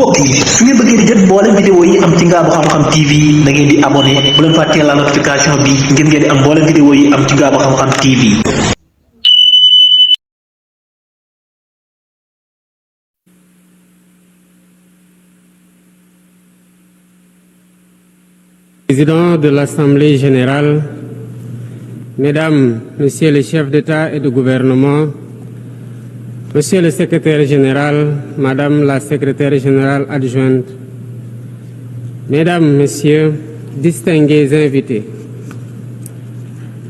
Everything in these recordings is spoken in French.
mbokk yi su ngeen bëggee di jot mboolem vidéo yi am ci Ngabou Xam-Xam TV da ngeen di abonné bu leen fàttee la notification bi ngir ngeen di am mboolem vidéo yi am ci Ngabou Xam-Xam TV. Président de l'Assemblée générale, Mesdames, Messieurs les chefs d'État et de gouvernement, Monsieur le secrétaire général, Madame la secrétaire générale adjointe, Mesdames, Messieurs, distingués invités.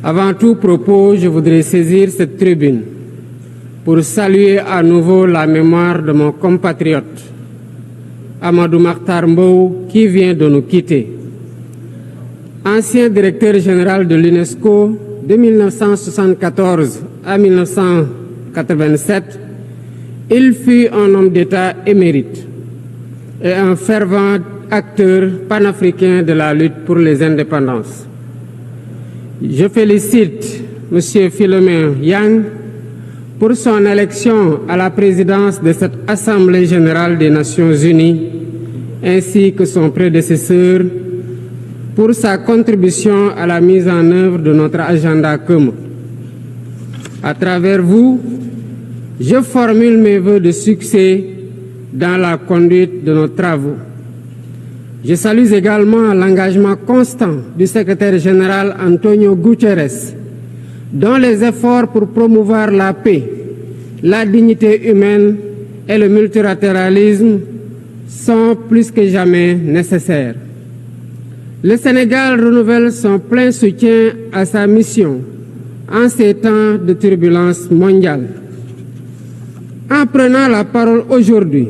Avant tout propos, je voudrais saisir cette tribune pour saluer à nouveau la mémoire de mon compatriote, Amadou Makhtar Mbow, qui vient de nous quitter. Ancien directeur général de l'UNESCO de 1974 à 1987, il fut un homme d'État émérite et un fervent acteur panafricain de la lutte pour les indépendances. Je félicite M. Philomène Yang pour son élection à la présidence de cette Assemblée générale des Nations unies, ainsi que son prédécesseur pour sa contribution à la mise en œuvre de notre agenda commun. À travers vous, je formule mes vœux de succès dans la conduite de nos travaux. Je salue également l'engagement constant du secrétaire général Antonio Guterres, dont les efforts pour promouvoir la paix, la dignité humaine et le multilatéralisme sont plus que jamais nécessaires. Le Sénégal renouvelle son plein soutien à sa mission en ces temps de turbulence mondiale. En prenant la parole aujourd'hui,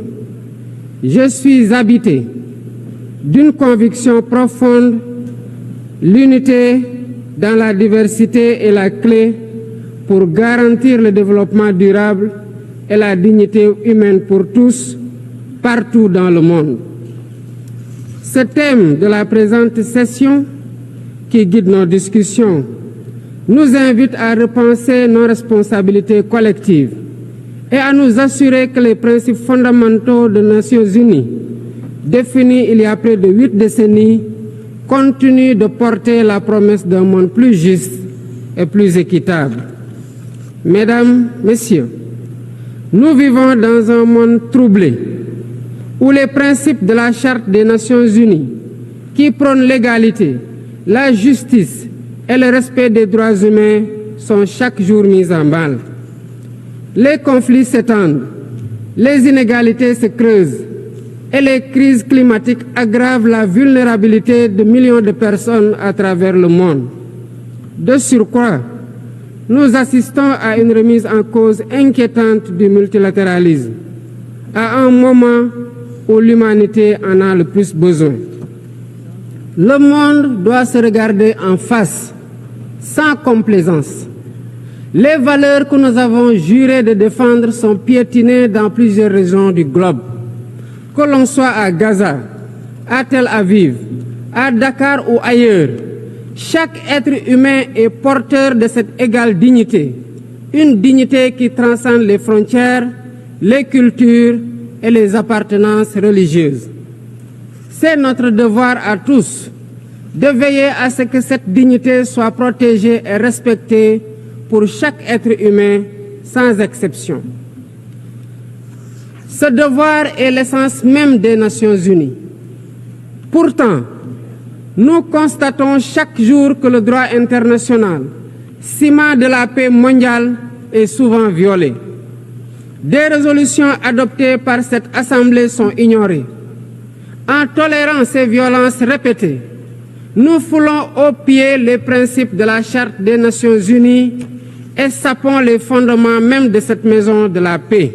je suis habité d'une conviction profonde: l'unité dans la diversité est la clé pour garantir le développement durable et la dignité humaine pour tous, partout dans le monde. Ce thème de la présente session, qui guide nos discussions, nous invite à repenser nos responsabilités collectives et à nous assurer que les principes fondamentaux des Nations unies, définis il y a près de 8 décennies, continuent de porter la promesse d'un monde plus juste et plus équitable. Mesdames, Messieurs, nous vivons dans un monde troublé, où les principes de la Charte des Nations unies, qui prônent l'égalité, la justice et le respect des droits humains, sont chaque jour mis en mal. Les conflits s'étendent, les inégalités se creusent et les crises climatiques aggravent la vulnérabilité de millions de personnes à travers le monde. De surcroît, nous assistons à une remise en cause inquiétante du multilatéralisme, à un moment où l'humanité en a le plus besoin. Le monde doit se regarder en face, sans complaisance. Les valeurs que nous avons juré de défendre sont piétinées dans plusieurs régions du globe. Que l'on soit à Gaza, à Tel Aviv, à Dakar ou ailleurs, chaque être humain est porteur de cette égale dignité, une dignité qui transcende les frontières, les cultures et les appartenances religieuses. C'est notre devoir à tous de veiller à ce que cette dignité soit protégée et respectée pour chaque être humain, sans exception. Ce devoir est l'essence même des Nations unies. Pourtant, nous constatons chaque jour que le droit international, ciment de la paix mondiale, est souvent violé. Des résolutions adoptées par cette Assemblée sont ignorées. En tolérant ces violences répétées, nous foulons aux pieds les principes de la Charte des Nations unies et sapons les fondements même de cette maison de la paix.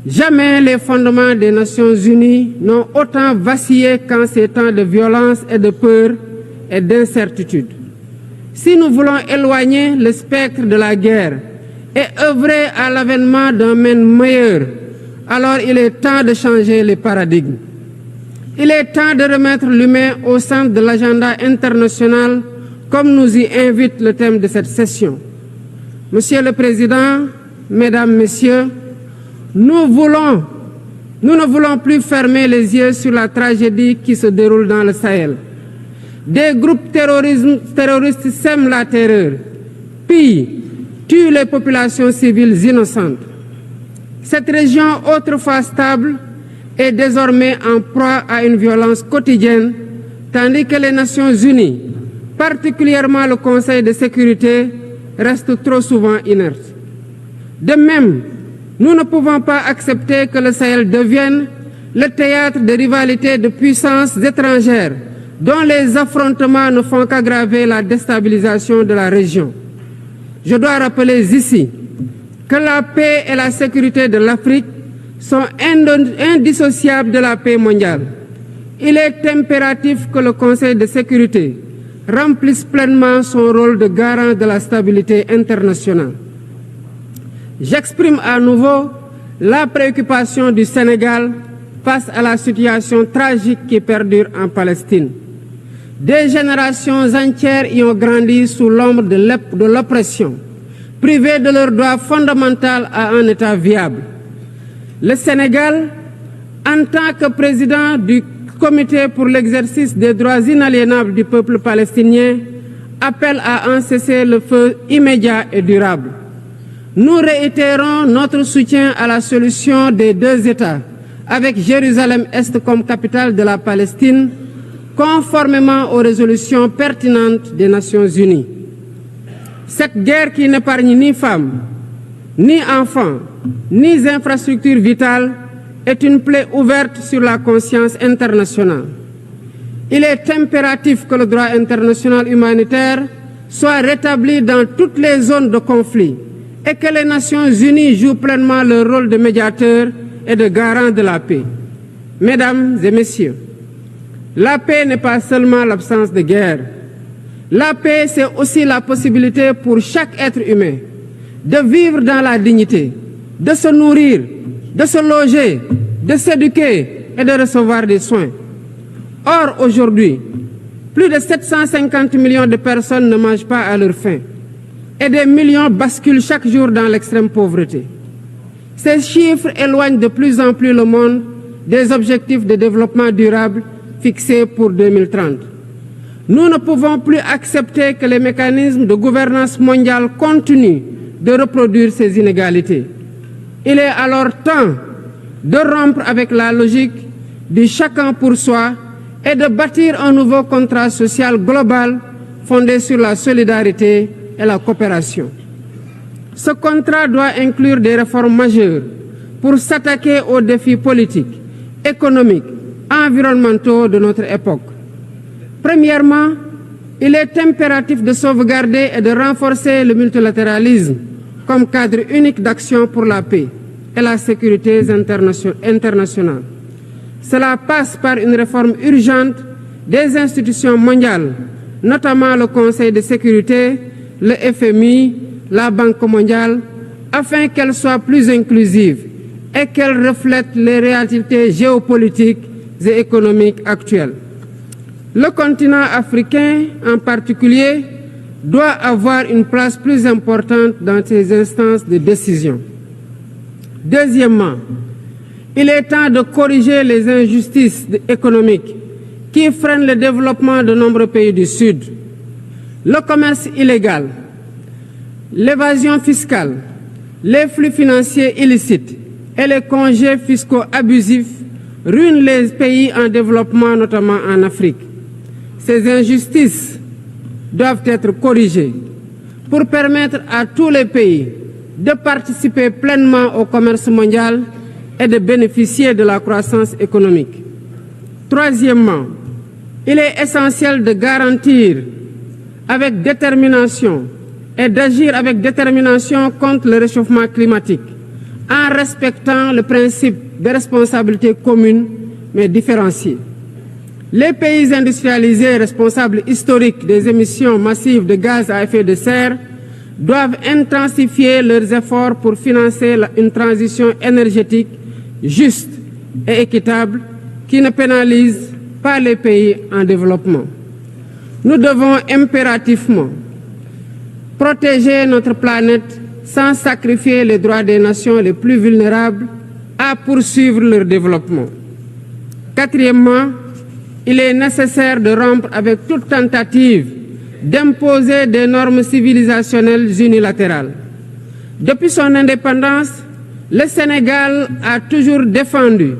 Jamais les fondements des Nations unies n'ont autant vacillé qu'en ces temps de violence et de peur et d'incertitude. Si nous voulons éloigner le spectre de la guerre et œuvrer à l'avènement d'un monde meilleur, alors il est temps de changer les paradigmes. Il est temps de remettre l'humain au centre de l'agenda international, comme nous y invite le thème de cette session. Monsieur le Président, Mesdames, Messieurs, nous voulons Nous ne voulons plus fermer les yeux sur la tragédie qui se déroule dans le Sahel. Des groupes terroristes sèment la terreur, pillent, tuent les populations civiles innocentes. Cette région, autrefois stable, est désormais en proie à une violence quotidienne, tandis que les Nations Unies, particulièrement le Conseil de sécurité, restent trop souvent inertes. De même, nous ne pouvons pas accepter que le Sahel devienne le théâtre de rivalités de puissances étrangères dont les affrontements ne font qu'aggraver la déstabilisation de la région. Je dois rappeler ici que la paix et la sécurité de l'Afrique sont indissociables de la paix mondiale. Il est impératif que le Conseil de sécurité remplisse pleinement son rôle de garant de la stabilité internationale. J'exprime à nouveau la préoccupation du Sénégal face à la situation tragique qui perdure en Palestine. Des générations entières y ont grandi sous l'ombre de l'oppression, privées de leur droit fondamental à un État viable. Le Sénégal, en tant que président du Comité pour l'exercice des droits inaliénables du peuple palestinien, appelle à un cessez-le-feu immédiat et durable. Nous réitérons notre soutien à la solution des deux États, avec Jérusalem-Est comme capitale de la Palestine, conformément aux résolutions pertinentes des Nations Unies. Cette guerre qui n'épargne ni femmes, ni enfants, ni infrastructures vitales est une plaie ouverte sur la conscience internationale. Il est impératif que le droit international humanitaire soit rétabli dans toutes les zones de conflit et que les Nations Unies jouent pleinement leur rôle de médiateur et de garant de la paix. Mesdames et messieurs, la paix n'est pas seulement l'absence de guerre. La paix, c'est aussi la possibilité pour chaque être humain de vivre dans la dignité, de se nourrir, de se loger, de s'éduquer et de recevoir des soins. Or, aujourd'hui, plus de 750 millions de personnes ne mangent pas à leur faim et des millions basculent chaque jour dans l'extrême pauvreté. Ces chiffres éloignent de plus en plus le monde des objectifs de développement durable fixés pour 2030. Nous ne pouvons plus accepter que les mécanismes de gouvernance mondiale continuent de reproduire ces inégalités. Il est alors temps de rompre avec la logique du chacun pour soi et de bâtir un nouveau contrat social global fondé sur la solidarité et la coopération. Ce contrat doit inclure des réformes majeures pour s'attaquer aux défis politiques, économiques, environnementaux de notre époque. Premièrement, il est impératif de sauvegarder et de renforcer le multilatéralisme comme cadre unique d'action pour la paix et la sécurité internationale. Cela passe par une réforme urgente des institutions mondiales, notamment le Conseil de sécurité, le FMI, la Banque mondiale, afin qu'elles soient plus inclusives et qu'elles reflètent les réalités géopolitiques et économiques actuelles. Le continent africain, en particulier, doit avoir une place plus importante dans ces instances de décision. Deuxièmement, il est temps de corriger les injustices économiques qui freinent le développement de nombreux pays du Sud. Le commerce illégal, l'évasion fiscale, les flux financiers illicites et les congés fiscaux abusifs ruinent les pays en développement, notamment en Afrique. Ces injustices doivent être corrigées pour permettre à tous les pays de participer pleinement au commerce mondial et de bénéficier de la croissance économique. Troisièmement, il est essentiel de garantir avec détermination et d'agir avec détermination contre le réchauffement climatique en respectant le principe de responsabilité commune mais différenciée. Les pays industrialisés responsables historiques des émissions massives de gaz à effet de serre doivent intensifier leurs efforts pour financer une transition énergétique juste et équitable qui ne pénalise pas les pays en développement. Nous devons impérativement protéger notre planète sans sacrifier les droits des nations les plus vulnérables, à poursuivre leur développement. Quatrièmement, il est nécessaire de rompre avec toute tentative d'imposer des normes civilisationnelles unilatérales. Depuis son indépendance, le Sénégal a toujours défendu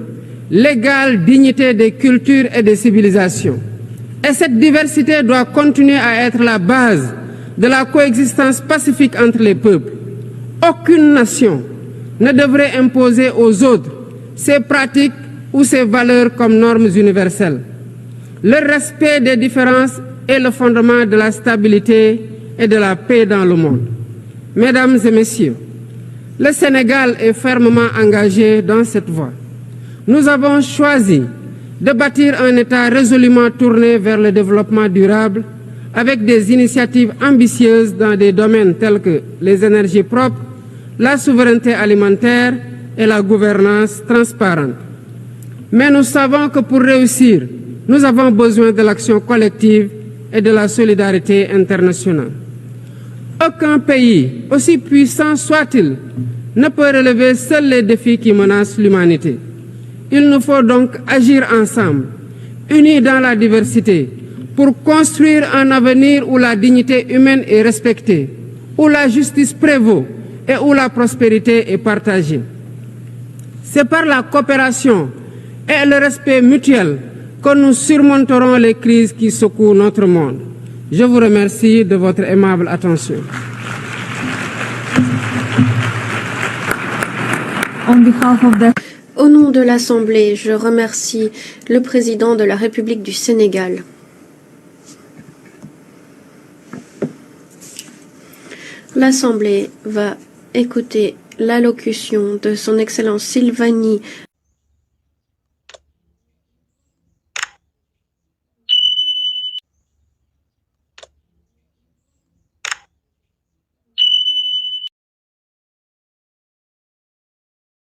l'égale dignité des cultures et des civilisations. Et cette diversité doit continuer à être la base de la coexistence pacifique entre les peuples. Aucune nation ne devrait imposer aux autres ses pratiques ou ses valeurs comme normes universelles. Le respect des différences est le fondement de la stabilité et de la paix dans le monde. Mesdames et messieurs, le Sénégal est fermement engagé dans cette voie. Nous avons choisi de bâtir un État résolument tourné vers le développement durable avec des initiatives ambitieuses dans des domaines tels que les énergies propres, la souveraineté alimentaire et la gouvernance transparente. Mais nous savons que pour réussir, nous avons besoin de l'action collective et de la solidarité internationale. Aucun pays, aussi puissant soit-il, ne peut relever seuls les défis qui menacent l'humanité. Il nous faut donc agir ensemble, unis dans la diversité, pour construire un avenir où la dignité humaine est respectée, où la justice prévaut et où la prospérité est partagée. C'est par la coopération et le respect mutuel que nous surmonterons les crises qui secouent notre monde. Je vous remercie de votre aimable attention. Au nom de l'Assemblée, je remercie le président de la République du Sénégal. L'Assemblée va écouter l'allocution de son Excellence Sylvanie